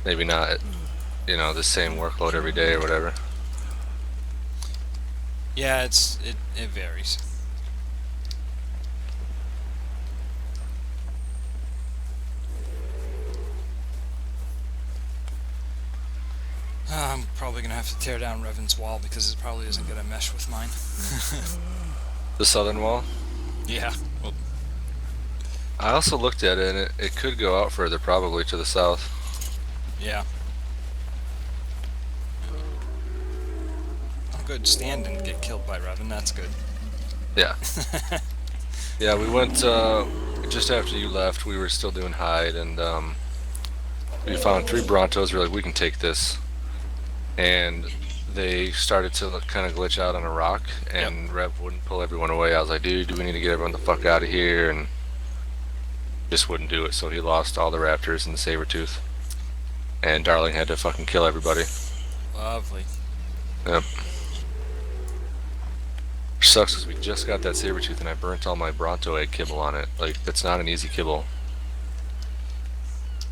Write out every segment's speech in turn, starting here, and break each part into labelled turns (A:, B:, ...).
A: Maybe not, you know, the same workload every day or whatever.
B: Yeah, it varies. I'm probably gonna have to tear down Revan's wall because it probably isn't gonna mesh with mine.
A: The southern wall.
B: Yeah. Well,
A: I also looked at it, and it could go out further, probably to the south.
B: yeah. Oh, good. Stan didn't get killed by Revan. That's good.
A: Yeah. Yeah, we went just after you left. We were still doing hide, and we found three Brontos. We're like, we can take this, and they started to kind of glitch out on a rock,
B: Yep.
A: and Rev wouldn't pull everyone away. I was like, dude, do we need to get everyone the fuck out of here? And just wouldn't do it. So he lost all the Raptors and the Sabertooth, and Darling had to fucking kill everybody.
B: Lovely.
A: Yep. Which sucks because we just got that Sabertooth, and I burnt all my Bronto egg kibble on it. Like, that's not an easy kibble.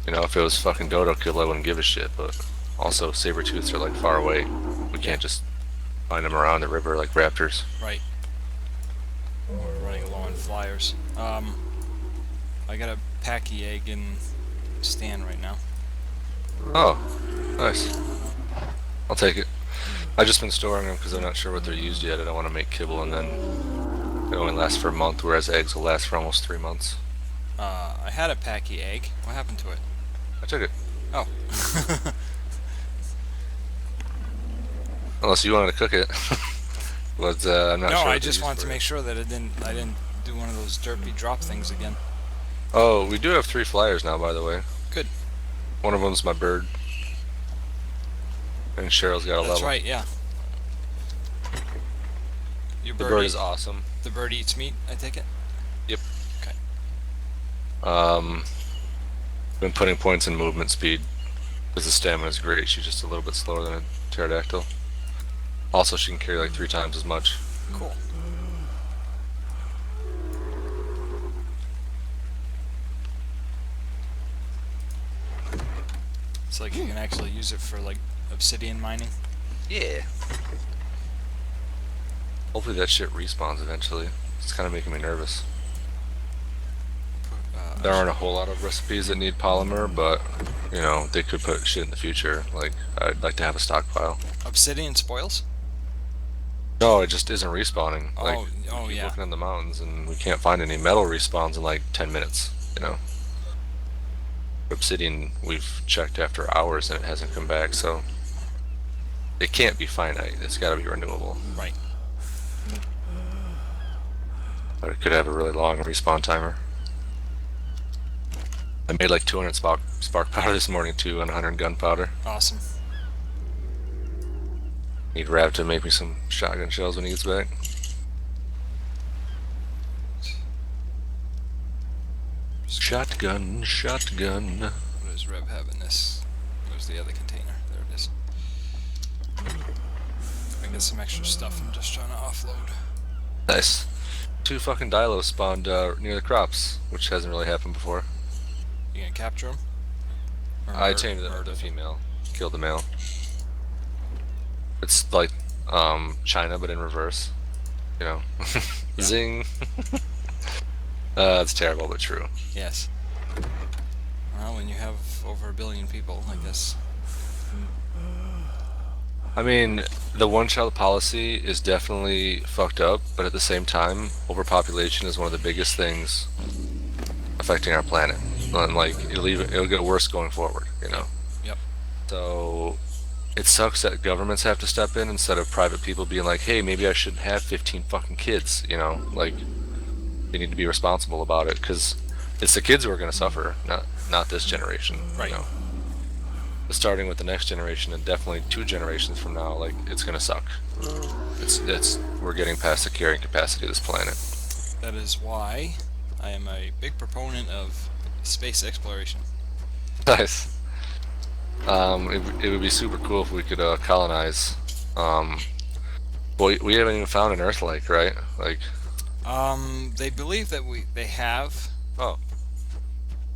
A: You know, if it was fucking Dodo kibble, I wouldn't give a shit, but also Sabertooths are like far away. We
B: Yeah.
A: can't just find them around the river like raptors.
B: Right. We're running low on flyers. I got a packy egg in Stan right now.
A: Oh, nice. I'll take it. I've just been storing them because I'm not sure what they're used yet. I don't want to make kibble and then it only lasts for a month, whereas eggs will last for almost 3 months.
B: I had a packy egg. What happened to it?
A: I took it.
B: Oh.
A: Unless you wanted to cook it. But I'm not
B: No,
A: sure
B: I
A: what they're
B: just
A: used
B: wanted to
A: for.
B: make sure that I didn't do one of those derpy drop things again.
A: Oh, we do have 3 flyers now, by the way.
B: Good.
A: One of them's my bird, and Cheryl's got a
B: That's
A: level.
B: right. Yeah. Your
A: The
B: bird
A: bird
B: eat,
A: is awesome.
B: the bird eats meat. I take it.
A: Yep.
B: Okay.
A: Um, been putting points in movement speed because the stamina is great. She's just a little bit slower than a pterodactyl. Also, she can carry like 3 times as much.
B: Cool. It's like you can actually use it for like obsidian mining.
A: Yeah. Hopefully that shit respawns eventually. It's kind of making me nervous. There aren't a whole lot of recipes that need polymer, but you know they could put shit in the future. Like I'd like to have a stockpile.
B: Obsidian spoils.
A: No, it just isn't respawning. Like
B: Oh,
A: we
B: oh
A: keep
B: yeah.
A: looking in the mountains and we can't find any metal respawns in like 10 minutes. You know, obsidian we've checked after hours and it hasn't come back. So it can't be finite. It's got to be renewable.
B: Right.
A: But it could have a really long respawn timer. I made like 200 spark powder this morning too, and 100 gunpowder.
B: Awesome.
A: Need Rav to make me some shotgun shells when he gets back. Shotgun, shotgun.
B: What does Rev have in this? Where's the other container? There it is. I get some extra stuff I'm just trying to offload.
A: Nice. 2 fucking Dilos spawned near the crops, which hasn't really happened before.
B: You gonna capture them?
A: I tamed the female, killed the male. It's like China, but in reverse. You know,
B: Yeah.
A: zing. It's terrible, but true.
B: Yes. Well, when you have over 1 billion people, I guess.
A: I mean, the one-child policy is definitely fucked up, but at the same time, overpopulation is one of the biggest things affecting our planet. And like, it'll get worse going forward, you know.
B: Yep.
A: So it sucks that governments have to step in instead of private people being like, hey, maybe I shouldn't have 15 fucking kids, you know? Like, we need to be responsible about it because it's the kids who are going to suffer, not this generation,
B: Right.
A: you know. Starting with the next generation and definitely 2 generations from now, like it's gonna suck. It's we're getting past the carrying capacity of this planet.
B: That is why I am a big proponent of space exploration.
A: Nice. It would be super cool if we could colonize. Well, we haven't even found an Earth-like, right? Like,
B: They believe that they have,
A: oh,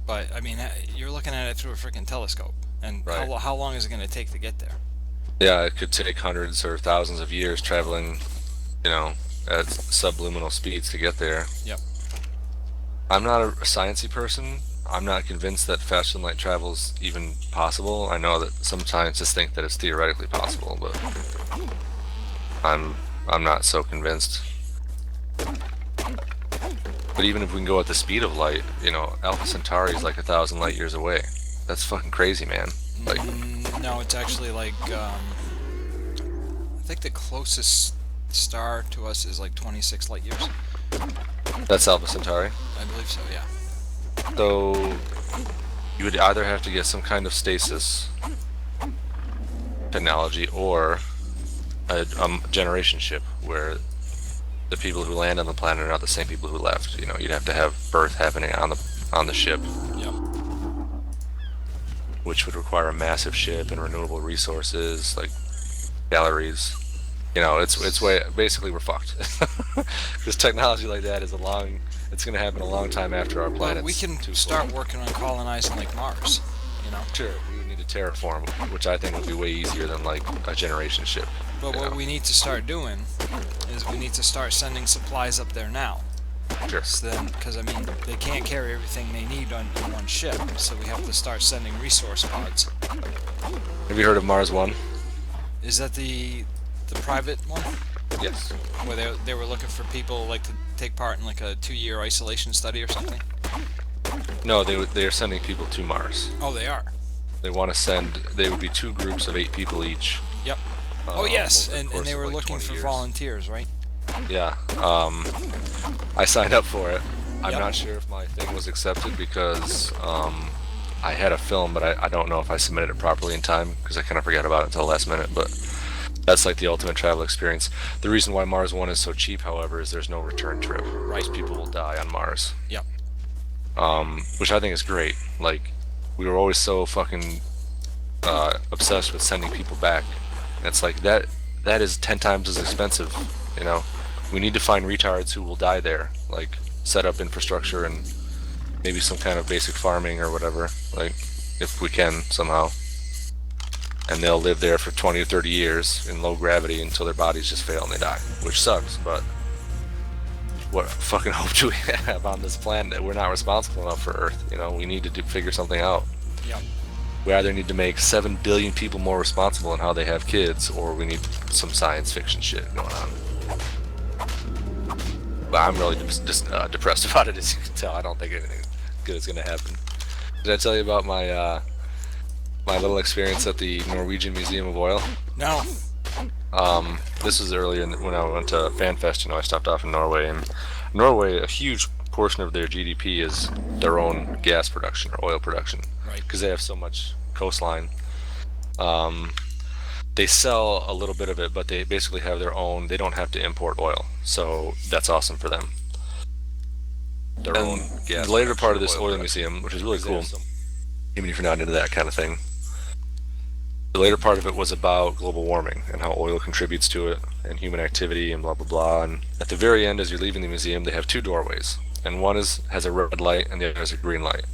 B: but I mean, you're looking at it through a freaking telescope, And
A: Right.
B: how long is it going to take to get there?
A: Yeah, it could take hundreds or thousands of years traveling, you know, at subliminal speeds to get there.
B: Yep.
A: I'm not a sciencey person. I'm not convinced that faster than light travel is even possible. I know that some scientists think that it's theoretically possible, but I'm I'm not so convinced. But even if we can go at the speed of light, Alpha Centauri is like 1,000 light years away. That's fucking crazy, man. Like,
B: No, it's actually like I think the closest star to us is like 26 light years.
A: that's Alpha Centauri.
B: I believe so. Yeah.
A: So you would either have to get some kind of stasis technology or a generation ship where the people who land on the planet are not the same people who left. You'd have to have birth happening on the ship,
B: Yep.
A: which would require a massive ship and renewable resources like calories. It's way basically we're fucked. Because technology like that is it's going to happen a long time after our
B: Well,
A: planet's
B: we can
A: too
B: start
A: slow.
B: working on colonizing like Mars. You know.
A: Sure, we would need to terraform, which I think would be way easier than like a generation ship.
B: But
A: you
B: what
A: know?
B: we need to start doing is we need to start sending supplies up there now.
A: Sure.
B: So then, because I mean, they can't carry everything they need on one ship, so we have to start sending resource pods.
A: Have you heard of Mars One?
B: Is that the private one
A: Yes.
B: where they were looking for people like to take part in like a 2-year isolation study or something?
A: No, they are sending people to Mars.
B: Oh, they are.
A: They want to send. They would be 2 groups of 8 people each.
B: Yep. Oh yes,
A: over the
B: and
A: course
B: they
A: of,
B: were
A: like,
B: looking
A: 20
B: for
A: years.
B: volunteers, right?
A: Yeah. I signed up for it. I'm
B: Yep.
A: not sure if my thing was accepted because I had a film, but I don't know if I submitted it properly in time because I kind of forgot about it until the last minute. But that's like the ultimate travel experience. The reason why Mars One is so cheap, however, is there's no return trip. Right. People will die on Mars.
B: Yep.
A: Which I think is great. Like, we were always so fucking obsessed with sending people back. And it's like that is 10 times as expensive. We need to find retards who will die there. Like, set up infrastructure and maybe some kind of basic farming or whatever. Like, if we can somehow. And they'll live there for 20 or 30 years in low gravity until their bodies just fail and they die, which sucks. But what fucking hope do we have on this planet? We're not responsible enough for Earth. We need to figure something out.
B: Yep.
A: We either need to make 7 billion people more responsible in how they have kids, or we need some science fiction shit going on. But I'm really just depressed about it, as you can tell. I don't think anything good is going to happen. Did I tell you about my little experience at the Norwegian Museum of Oil?
B: No.
A: This was earlier when I went to FanFest. I stopped off in Norway, and Norway, a huge portion of their GDP is their own gas production or oil production,
B: Right.
A: because they have so much coastline. They sell a little bit of it, but they basically have their own. They don't have to import oil, so that's awesome for them. Their own gas. The later part of this oil museum, which is really cool, even if you're not into that kind of thing. The later part of it was about global warming and how oil contributes to it and human activity and blah blah blah. And at the very end, as you're leaving the museum, they have 2 doorways, and one has a red light and the other has a green light.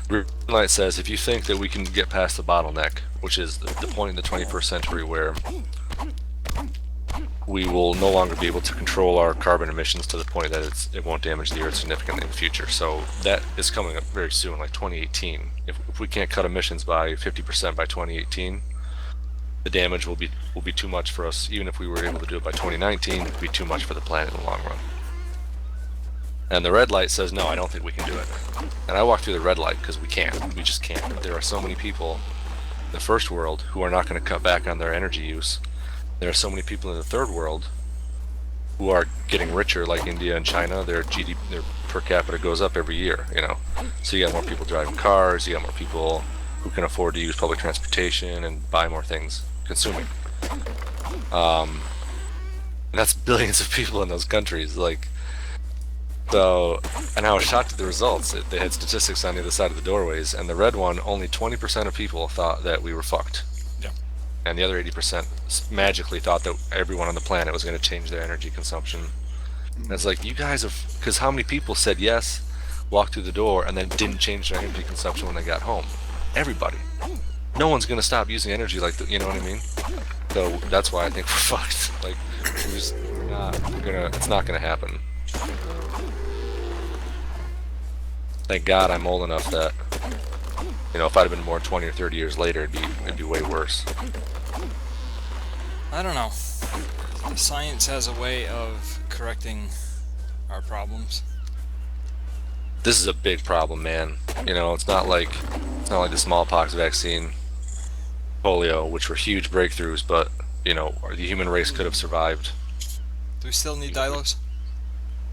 A: The green light says, if you think that we can get past the bottleneck, which is the point in the 21st century where we will no longer be able to control our carbon emissions to the point that it won't damage the Earth significantly in the future. So that is coming up very soon, like 2018. If we can't cut emissions by 50% by 2018, the damage will be too much for us. Even if we were able to do it by 2019, it would be too much for the planet in the long run. And the red light says, no, I don't think we can do it. And I walk through the red light because we can't. We just can't. There are so many people in the first world who are not going to cut back on their energy use. There are so many people in the third world who are getting richer, like India and China. Their GDP, their per capita goes up every year. So you got more people driving cars. You got more people who can afford to use public transportation and buy more things, consuming. And that's billions of people in those countries. And I was shocked at the results. They had statistics on the other side of the doorways, and the red one, only 20% of people thought that we were fucked.
B: Yeah.
A: And the other 80% magically thought that everyone on the planet was going to change their energy consumption. And it's like, you guys have, because how many people said yes, walked through the door, and then didn't change their energy consumption when they got home? Everybody. no one's gonna stop using energy like you know what I mean? So that's why I think we're fucked. Like, we're not gonna. It's not gonna happen. Thank God I'm old enough that if I'd have been born 20 or 30 years later, it'd be way worse.
B: I don't know. Science has a way of correcting our problems.
A: This is a big problem, man. It's not like the smallpox vaccine, polio, which were huge breakthroughs, but the human race could have survived.
B: Do we still need dilos?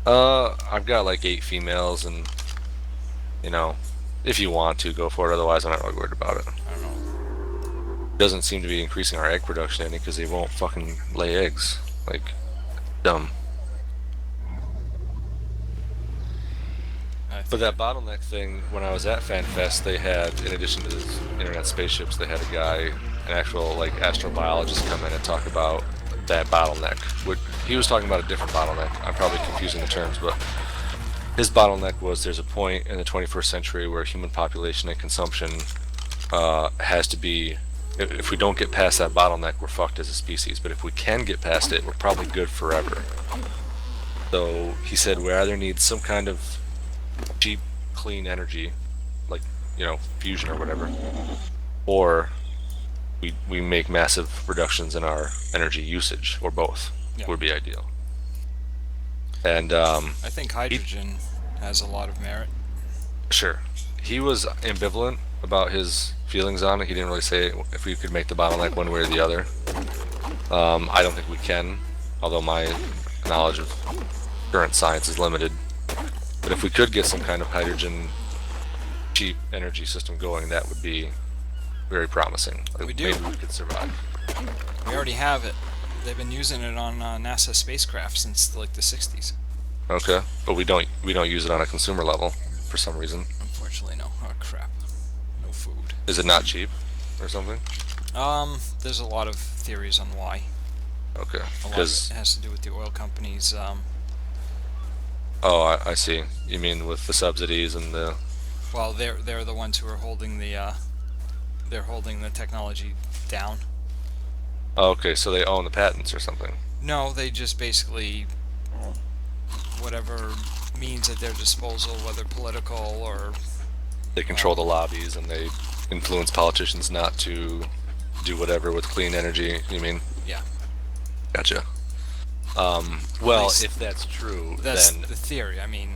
A: I've got like 8 females, and you know, if you want to go for it, otherwise I'm not really worried about it.
B: I don't know.
A: Doesn't seem to be increasing our egg production any because they won't fucking lay eggs. Like, dumb.
B: I
A: But
B: think
A: that bottleneck thing, when I was at FanFest, they had, in addition to the internet spaceships, they had a guy, an actual like astrobiologist, come in and talk about that bottleneck. He was talking about a different bottleneck. I'm probably confusing the terms, but his bottleneck was there's a point in the 21st century where human population and consumption has to be. If we don't get past that bottleneck, we're fucked as a species. But if we can get past it, we're probably good forever. So he said we either need some kind of cheap, clean energy, like fusion or whatever, or we make massive reductions in our energy usage, or both
B: Yeah.
A: would be ideal. And
B: I think hydrogen has a lot of merit.
A: sure, he was ambivalent about his feelings on it. He didn't really say if we could make the bottleneck one way or the other. I don't think we can, although my knowledge of current science is limited. But if we could get some kind of hydrogen cheap energy system going, that would be very promising. Like,
B: We do.
A: maybe we could survive.
B: We already have it. They've been using it on NASA spacecraft since like the 60s.
A: Okay, but we don't use it on a consumer level for some reason.
B: Unfortunately, no. Oh crap. No food.
A: Is it not cheap or something?
B: There's a lot of theories on why.
A: Okay,
B: A lot of
A: because
B: it has to do with the oil companies.
A: oh, I see. You mean with the subsidies and the
B: Well, they're the ones who are holding the technology down.
A: oh, okay, so they own the patents or something.
B: No, they just basically whatever means at their disposal, whether political or
A: They control the lobbies and they influence politicians not to do whatever with clean energy. You mean?
B: yeah.
A: Gotcha. Well,
B: least
A: if that's true,
B: That's
A: then
B: the theory. I mean,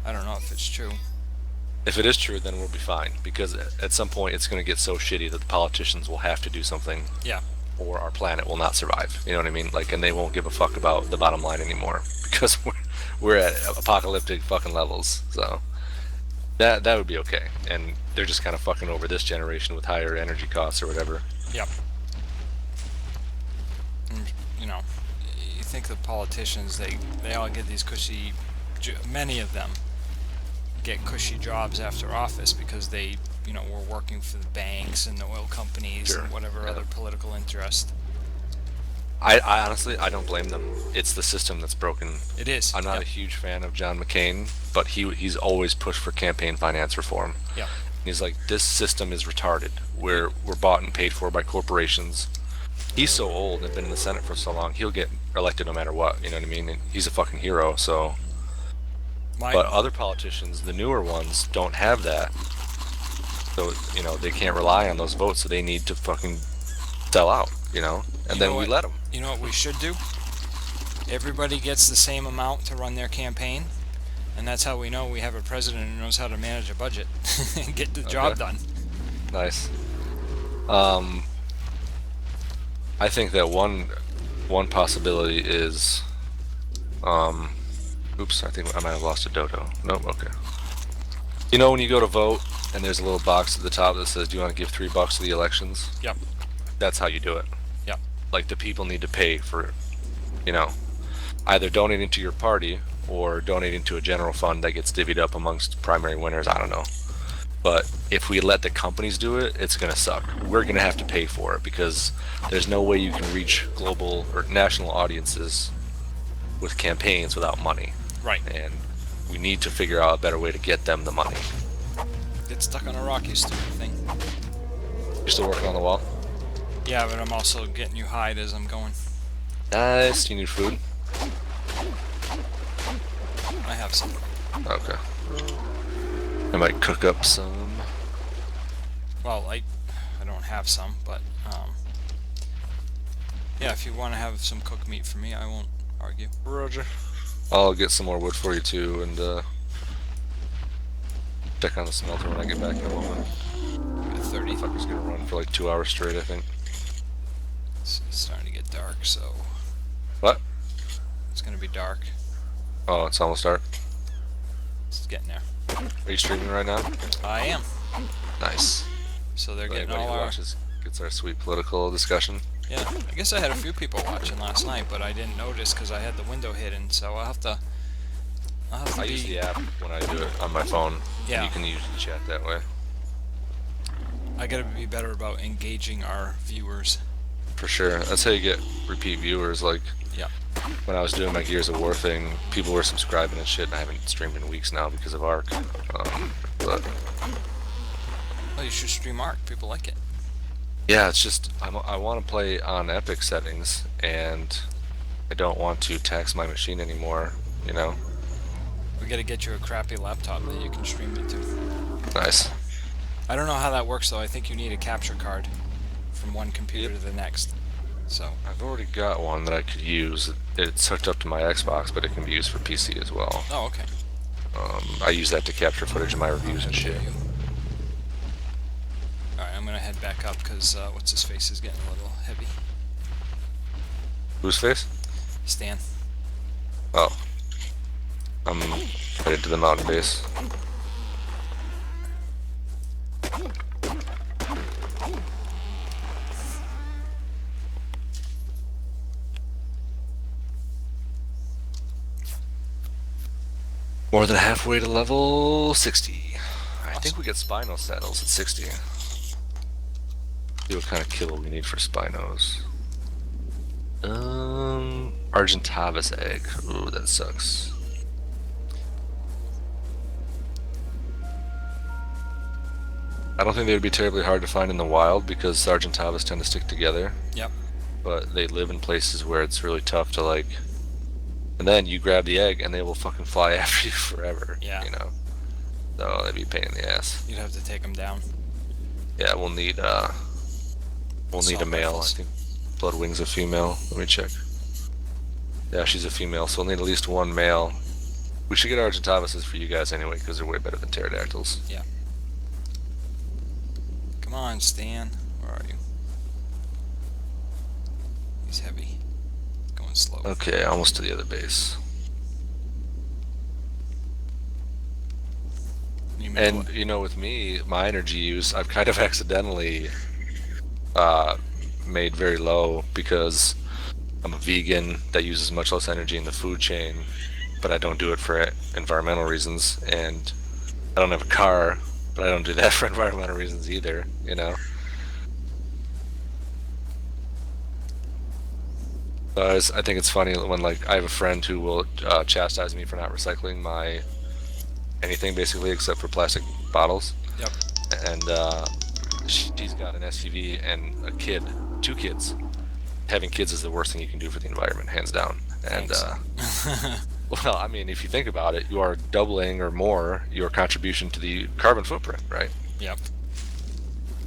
B: I don't know if it's true.
A: if it is true, then we'll be fine because at some point it's going to get so shitty that the politicians will have to do something,
B: Yeah.
A: or our planet will not survive. You know what I mean? Like, and they won't give a fuck about the bottom line anymore because we're at apocalyptic fucking levels. So that would be okay. And they're just kind of fucking over this generation with higher energy costs or whatever.
B: Yep. And, you think the politicians, they all get these cushy, many of them get cushy jobs after office because they, were working for the banks and the oil companies
A: Sure.
B: and whatever
A: Yeah.
B: other political interest.
A: I honestly, I don't blame them. It's the system that's broken.
B: It is.
A: I'm not a huge fan of John McCain, but he's always pushed for campaign finance reform.
B: Yeah.
A: He's like, this system is retarded. We're bought and paid for by corporations. He's so old and been in the Senate for so long, he'll get elected no matter what. You know what I mean? And he's a fucking hero. So, but other politicians, the newer ones, don't have that. So they can't rely on those votes. So they need to fucking sell out. And then we let them.
B: You know what we should do? Everybody gets the same amount to run their campaign, and that's how we know we have a president who knows how to manage a budget and get the job done.
A: Nice. I think that one possibility is, oops, I think I might have lost a dodo. Nope, okay. When you go to vote and there's a little box at the top that says, "Do you want to give $3 to the elections?"
B: Yep.
A: That's how you do it.
B: Yep.
A: Like, the people need to pay for, either donating to your party or donating to a general fund that gets divvied up amongst primary winners. I don't know. But if we let the companies do it, it's going to suck. We're going to have to pay for it because there's no way you can reach global or national audiences with campaigns without money.
B: Right.
A: And we need to figure out a better way to get them the money.
B: Get stuck on a rock, you stupid thing.
A: You still working on the wall?
B: Yeah, but I'm also getting you hide as I'm going.
A: Nice. You need food?
B: I have some.
A: Okay. I might cook up some.
B: Well, I don't have some, but yeah, if you want to have some cooked meat for me, I won't argue.
A: Roger. I'll get some more wood for you too, and check on the smelter when I get back in a moment.
B: Got 30.
A: Fucker's gonna run for like 2 hours straight, I think.
B: It's starting to get dark, so
A: What?
B: it's gonna be dark.
A: Oh, it's almost dark.
B: It's getting there.
A: Are you streaming right now?
B: I am.
A: Nice.
B: So they're
A: So
B: getting
A: anybody
B: all
A: who
B: our.
A: watches gets our sweet political discussion.
B: Yeah, I guess I had a few people watching last night, but I didn't notice because I had the window hidden. So I'll have to.
A: I use the app when I do it on my phone.
B: Yeah.
A: You can usually chat that way.
B: I gotta be better about engaging our viewers.
A: For sure. That's how you get repeat viewers. Like,
B: Yeah.
A: when I was doing my Gears of War thing, people were subscribing and shit, and I haven't streamed in weeks now because of ARK. But
B: Oh, you should stream ARK. People like it.
A: yeah, it's just I want to play on Epic settings, and I don't want to tax my machine anymore. You know.
B: We gotta get you a crappy laptop that you can stream it to.
A: Nice.
B: I don't know how that works though. I think you need a capture card from one computer
A: Yep.
B: to the next. So
A: I've already got one that I could use. It's hooked up to my Xbox, but it can be used for PC as well.
B: oh, okay.
A: I use that to capture footage of my reviews and shit.
B: Alright, I'm gonna head back up because what's his face is getting a little heavy.
A: Whose face?
B: Stan.
A: Oh. I'm headed to the mountain base. More than halfway to level 60. I think we get Spino saddles at 60. See what kind of kill we need for Spinos. Argentavis egg. Ooh, that sucks. I don't think they would be terribly hard to find in the wild because Argentavis tend to stick together.
B: Yep.
A: But they live in places where it's really tough to like. And then you grab the egg and they will fucking fly after you forever.
B: Yeah.
A: You know. So that'd be a pain in the ass.
B: You'd have to take him down.
A: Yeah, we'll need a
B: Assault
A: male.
B: rifles.
A: I think Bloodwing's a female. Let me check. Yeah, she's a female, so we'll need at least one male. We should get Argentavises for you guys anyway, because they're way better than pterodactyls.
B: Yeah. Come on, Stan. Where are you? He's heavy. Going slow.
A: Okay, almost to the other base.
B: You may
A: And you know, with me, my energy use, I've kind of accidentally made very low because I'm a vegan that uses much less energy in the food chain, but I don't do it for environmental reasons, and I don't have a car, but I don't do that for environmental reasons either, you know? I think it's funny when, like, I have a friend who will chastise me for not recycling my anything basically except for plastic bottles.
B: Yep.
A: And she's got an SUV and a kid, 2 kids. Having kids is the worst thing you can do for the environment, hands down. And well, I mean, if you think about it, you are doubling or more your contribution to the carbon footprint, right?
B: Yep.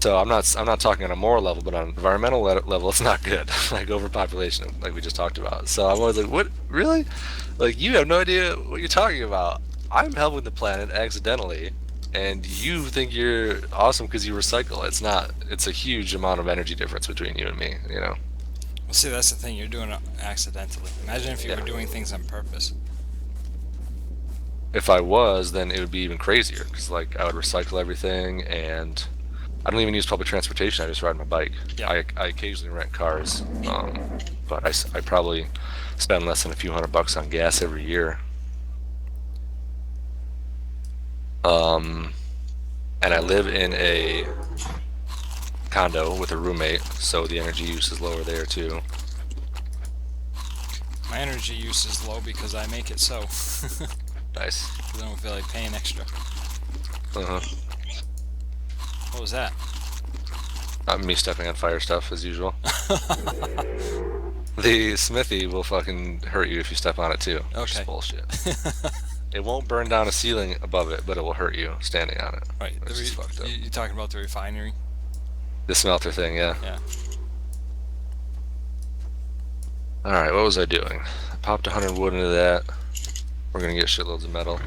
A: So I'm not talking on a moral level, but on an environmental level, it's not good. Like overpopulation, like we just talked about. So I'm always like, what? Really? Like you have no idea what you're talking about. I'm helping the planet accidentally, and you think you're awesome because you recycle. It's not. It's a huge amount of energy difference between you and me. You know.
B: Well, see, that's the thing. You're doing it accidentally. Imagine if you
A: Yeah.
B: were doing things on purpose.
A: If I was, then it would be even crazier because like I would recycle everything, and I don't even use public transportation. I just ride my bike.
B: Yeah.
A: I occasionally rent cars, but I probably spend less than a few $100 on gas every year. And I live in a condo with a roommate, so the energy use is lower there too.
B: My energy use is low because I make it so.
A: Nice.
B: Because I don't feel like paying extra.
A: Uh-huh.
B: What was that?
A: Me stepping on fire stuff as usual. The smithy will fucking hurt you if you step on it too, which is
B: Okay.
A: bullshit. It won't burn down a ceiling above it, but it will hurt you standing on it,
B: Right.
A: which is fucked up.
B: You talking about the refinery?
A: The smelter thing, yeah.
B: Yeah.
A: Alright, what was I doing? I popped 100 wood into that. We're gonna get shitloads of metal.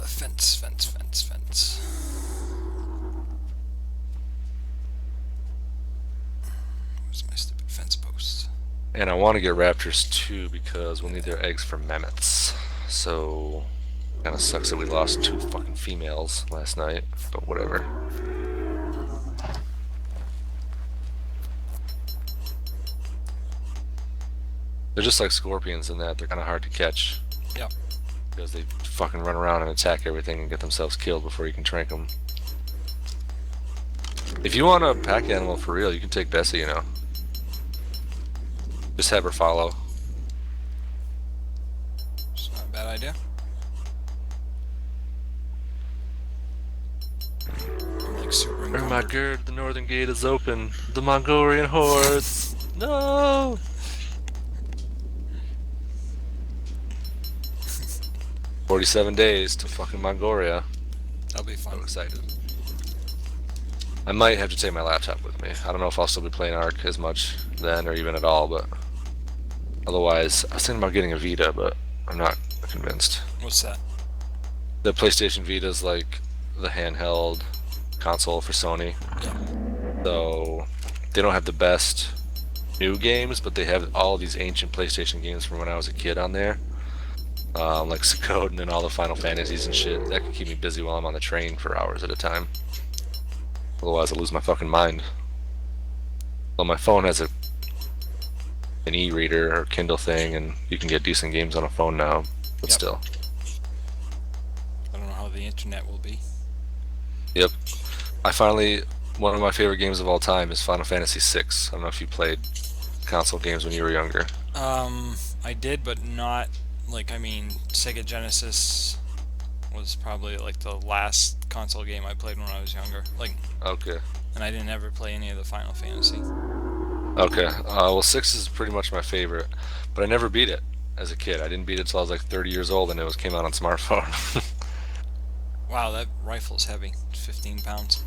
B: Fence. Where's my stupid fence post?
A: And I want to get raptors too because we'll need their eggs for mammoths. So, kind of sucks that we lost 2 fucking females last night, but whatever. They're just like scorpions in that they're kind of hard to catch
B: Yep.
A: because they fucking run around and attack everything and get themselves killed before you can trank them. If you want a pack animal for real, you can take Bessie, you know. Just have her follow.
B: It's not a bad idea. I'm like super
A: Oh my
B: encumbered.
A: god, the northern gate is open. The Mongolian hordes. No! 47 days to fucking Mongolia.
B: That'll be
A: So
B: fun.
A: excited. I might have to take my laptop with me. I don't know if I'll still be playing ARK as much then or even at all, but otherwise, I was thinking about getting a Vita, but I'm not convinced.
B: What's that?
A: The PlayStation Vita is like the handheld console for Sony,
B: Yeah.
A: so they don't have the best new games, but they have all these ancient PlayStation games from when I was a kid on there. Like Suikoden and all the Final Fantasies and shit. That can keep me busy while I'm on the train for hours at a time. Otherwise, I lose my fucking mind. Well, my phone has an e-reader or Kindle thing, and you can get decent games on a phone now. But
B: Yep.
A: still,
B: I don't know how the internet will be.
A: yep. I finally one of my favorite games of all time is Final Fantasy VI. I don't know if you played console games when you were younger.
B: I did, but not like I mean, Sega Genesis was probably like the last console game I played when I was younger. Like,
A: Okay.
B: and I didn't ever play any of the Final Fantasy.
A: Okay. Well, six is pretty much my favorite, but I never beat it as a kid. I didn't beat it till I was like 30 years old, and it was came out on smartphone.
B: Wow, that rifle's heavy. It's 15 pounds.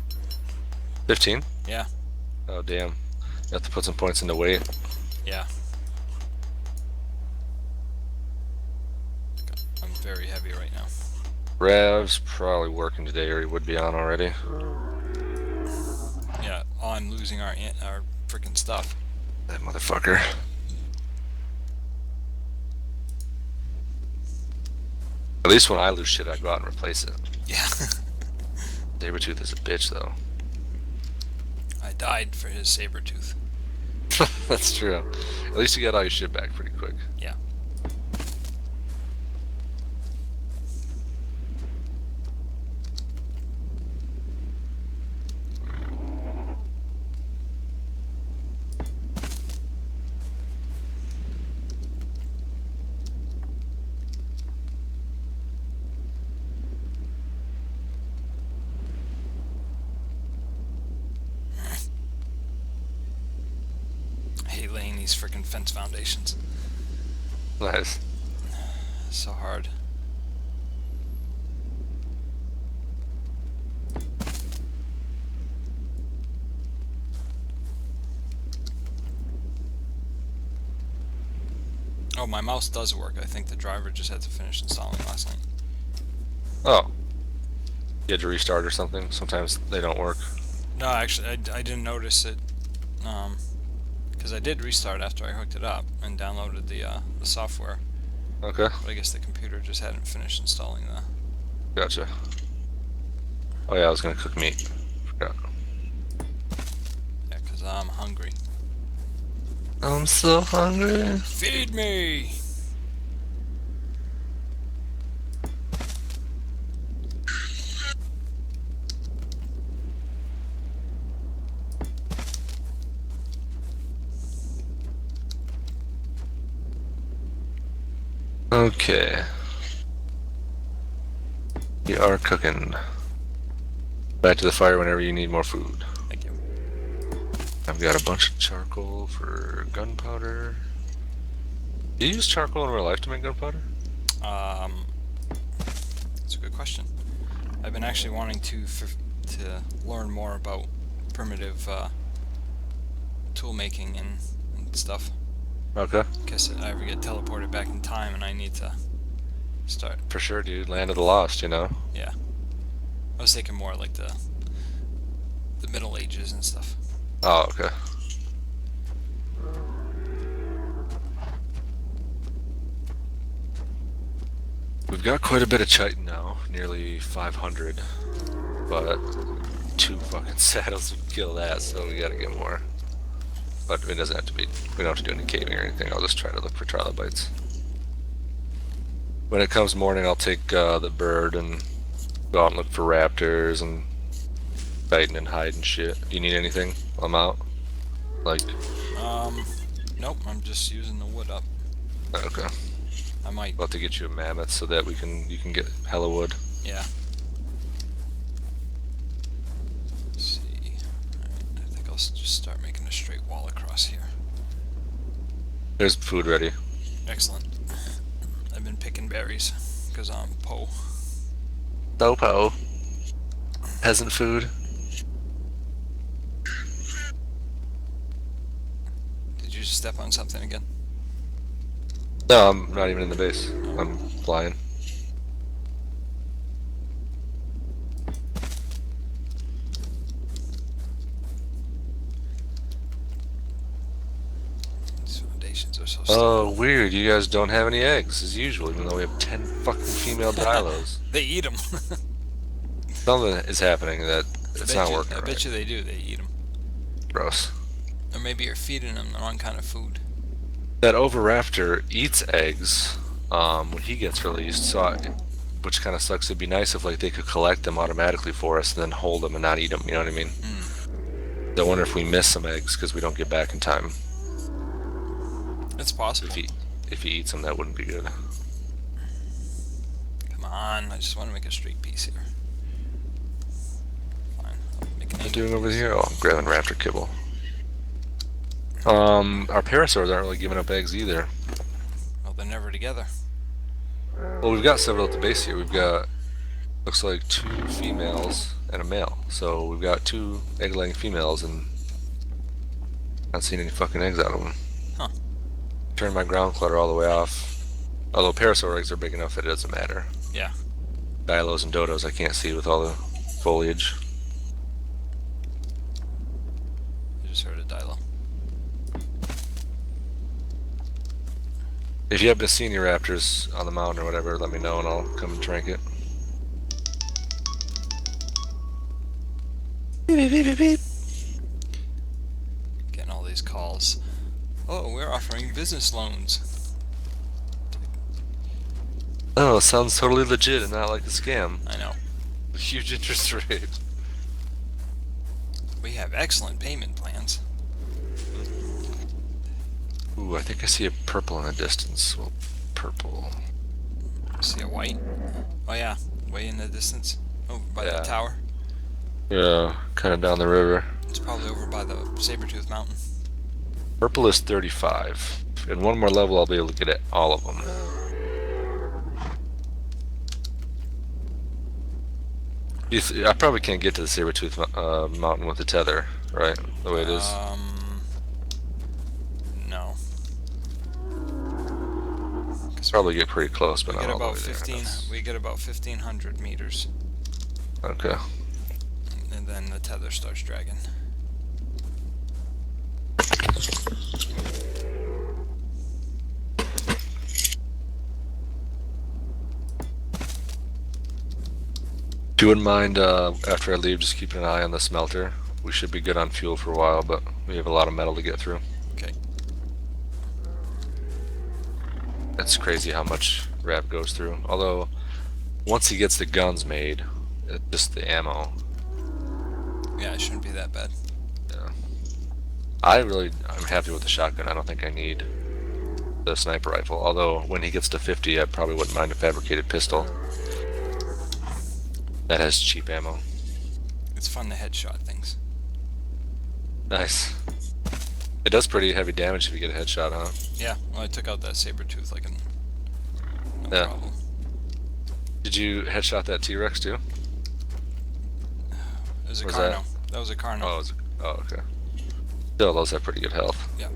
A: 15?
B: Yeah.
A: Oh damn. You have to put some points into weight.
B: Yeah. I'm very heavy right now.
A: Rav's probably working today, or he would be on already.
B: Yeah, on losing our freaking stuff.
A: That motherfucker. At least when I lose shit, I go out and replace it.
B: Yeah.
A: Sabretooth is a bitch, though.
B: I died for his saber tooth.
A: That's true. At least you get all your shit back pretty quick.
B: Yeah. I hate laying these freaking fence foundations.
A: Nice.
B: It's so hard. Oh, my mouse does work. I think the driver just had to finish installing last night.
A: Oh. You had to restart or something? Sometimes they don't work.
B: No, actually, I didn't notice it. Because I did restart after I hooked it up and downloaded the software.
A: Okay.
B: But I guess the computer just hadn't finished installing the.
A: Gotcha. Oh yeah, I was gonna cook meat. Forgot.
B: Yeah, because I'm hungry.
A: I'm so hungry.
B: Feed me!
A: Okay. We are cooking. Back to the fire whenever you need more food.
B: Thank you.
A: I've got a bunch of charcoal for gunpowder. Do you use charcoal in real life to make gunpowder?
B: That's a good question. I've been actually wanting to learn more about primitive tool making and stuff.
A: Okay.
B: In case I ever get teleported back in time and I need to start.
A: For sure, dude. Land of the Lost, you know?
B: Yeah, I was thinking more like the Middle Ages and stuff.
A: Oh, okay. We've got quite a bit of chitin now, nearly 500, but 2 fucking saddles would kill that, so we gotta get more. But it doesn't have to be, we don't have to do any caving or anything, I'll just try to look for trilobites. When it comes morning, I'll take the bird and go out and look for raptors and chitin and hide and shit. Do you need anything while I'm out? Like,
B: Nope. I'm just using the wood up.
A: okay.
B: I might.
A: We'll have to get you a mammoth so that you can get hella wood.
B: Yeah. Let's see. Alright, I think I'll just start making a straight wall across here.
A: There's food ready.
B: Excellent. I've been picking berries because I'm po.
A: Dopo. Peasant food.
B: Did you just step on something again?
A: No, I'm not even in the base. I'm flying.
B: These foundations are so
A: Oh,
B: stupid.
A: weird. You guys don't have any eggs, as usual, even though we have 10 fucking female dilos.
B: They eat them.
A: Something is happening that it's not working
B: I bet
A: right.
B: you they do. They eat them.
A: Gross.
B: Or maybe you're feeding them the wrong kind of food.
A: That Oviraptor eats eggs when he gets released, which kind of sucks. It'd be nice if like they could collect them automatically for us and then hold them and not eat them. You know what I mean? I wonder if we miss some eggs because we don't get back in time.
B: It's possible.
A: If he eats them, that wouldn't be good.
B: Come on, I just want to make a straight piece here. Fine, I'll make an
A: What are you
B: angle.
A: doing over here? Oh, I'm grabbing raptor kibble. Our parasaurs aren't really giving up eggs either.
B: Well, they're never together.
A: Well, we've got several at the base here. We've got, looks like 2 females and a male. So we've got 2 egg-laying females and not seeing any fucking eggs out of them.
B: Huh.
A: Turn my ground clutter all the way off. Although parasaur eggs are big enough that it doesn't matter.
B: Yeah.
A: Dilos and dodos I can't see with all the foliage.
B: I just heard a dilo.
A: If you happen to see any raptors on the mountain or whatever, let me know and I'll come and trank it. Beep, beep, beep, beep, beep.
B: Getting all these calls. Oh, we're offering business loans.
A: Oh, sounds totally legit and not like a scam.
B: I know.
A: A huge interest rate.
B: We have excellent payment plans.
A: Ooh, I think I see a purple in the distance. Well, purple.
B: See a white? Oh yeah, way in the distance. Over by the tower.
A: Yeah, kind of down the river.
B: It's probably over by the Sabertooth Mountain.
A: Purple is 35. In one more level, I'll be able to get at all of them. I probably can't get to the Sabertooth Mountain with the tether, right? The way it is.
B: No.
A: Probably get pretty close, but
B: We
A: not
B: get
A: all the way
B: about
A: there.
B: 15. We get about 1,500 meters,
A: Okay.
B: and then the tether starts dragging.
A: Do you wouldn't mind, after I leave, just keeping an eye on the smelter? We should be good on fuel for a while, but we have a lot of metal to get through.
B: Okay.
A: It's crazy how much Rap goes through. Although, once he gets the guns made, just the ammo.
B: Yeah, it shouldn't be that bad.
A: Yeah. I'm happy with the shotgun. I don't think I need the sniper rifle. Although, when he gets to 50, I probably wouldn't mind a fabricated pistol. That has cheap ammo.
B: It's fun to headshot things.
A: Nice. does pretty heavy damage if you get a headshot, huh?
B: Yeah, well, I took out that saber tooth like no
A: Yeah.
B: problem.
A: Did you headshot that T-Rex too?
B: It was a
A: Was
B: Carno.
A: that?
B: That was a Carno.
A: Oh, okay. Still, those have pretty good health.
B: Yeah.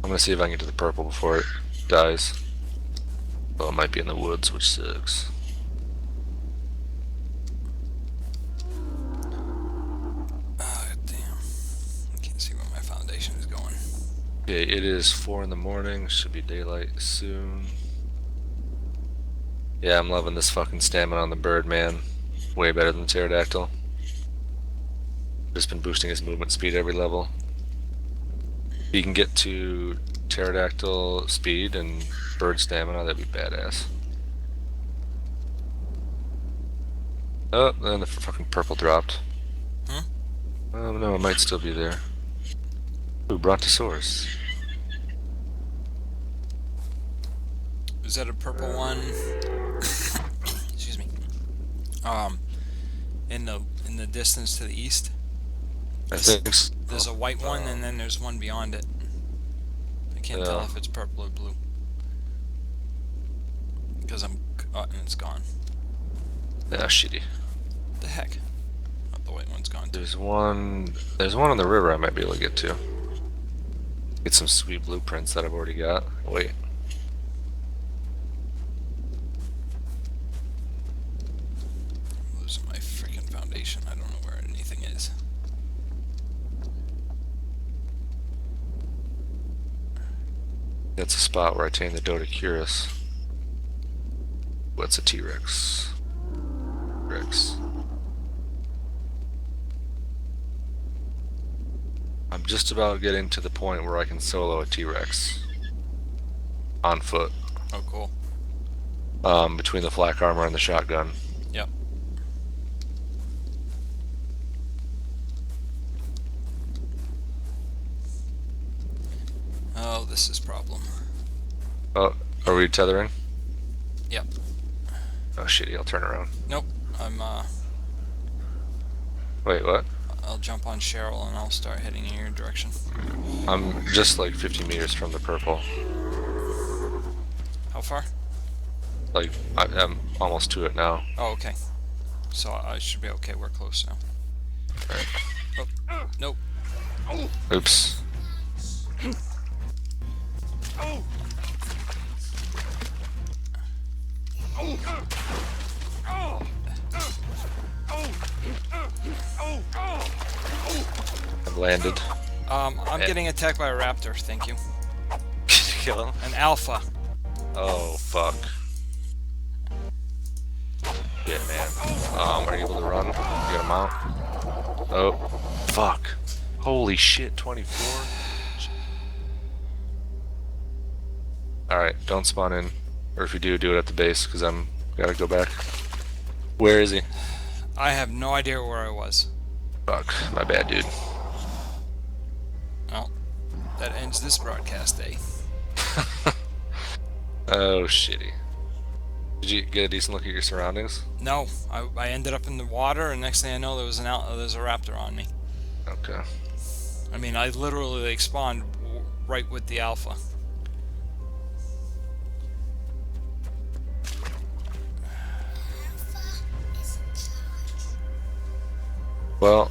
A: I'm gonna see if I can get to the purple before it dies. Well, it might be in the woods, which sucks.
B: Oh, damn. I can't see where my foundation is going.
A: Okay, it is 4 in the morning. Should be daylight soon. Yeah, I'm loving this fucking stamina on the bird, man. Way better than the pterodactyl. Just been boosting his movement speed every level. If you can get to pterodactyl speed and bird stamina, that'd be badass. Oh, then the fucking purple dropped.
B: Huh?
A: Oh no, it might still be there. Ooh, Brontosaurus.
B: Is that a purple one? Excuse me. In the distance to the east.
A: I think so.
B: There's a white one, and then there's one beyond it. I can't tell
A: Yeah.
B: if it's purple or blue. Because and it's gone.
A: Yeah, shitty.
B: What the heck? Oh, the white one's gone too.
A: There's one on the river I might be able to get to. Get some sweet blueprints that I've already got. Wait.
B: I'm losing my freaking foundation. I don't know where anything is.
A: That's a spot where I tame the Dodecurus. What's a T-Rex? Rex. I'm just about getting to the point where I can solo a T-Rex. On foot.
B: Oh, cool.
A: Between the flak armor and the shotgun.
B: Yep. Oh, this is problem.
A: Oh, are we tethering?
B: Yep.
A: Oh shitty, I'll turn around.
B: Nope.
A: Wait, what?
B: I'll jump on Cheryl and I'll start heading in your direction.
A: I'm just like 50 meters from the purple.
B: How far?
A: Like, I'm almost to it now.
B: Oh, okay. So I should be okay. We're close now.
A: Alright.
B: Oh, nope.
A: Oops. I've landed.
B: I'm getting attacked by a raptor. Thank you.
A: Kill him?
B: An alpha.
A: Oh, fuck. Shit, man. Are you able to run? You got a mount? Oh, fuck. Holy shit, 24? Alright, don't spawn in. Or if you do, do it at the base, because I'm gotta go back. Where is he?
B: I have no idea where I was.
A: Fuck, my bad, dude.
B: Well, that ends this broadcast day.
A: Oh, shitty. Did you get a decent look at your surroundings?
B: No, I ended up in the water, and next thing I know, there's a raptor on me.
A: Okay.
B: I mean, I literally like, spawned right with the alpha.
A: Well,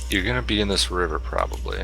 A: you're gonna be in this river probably.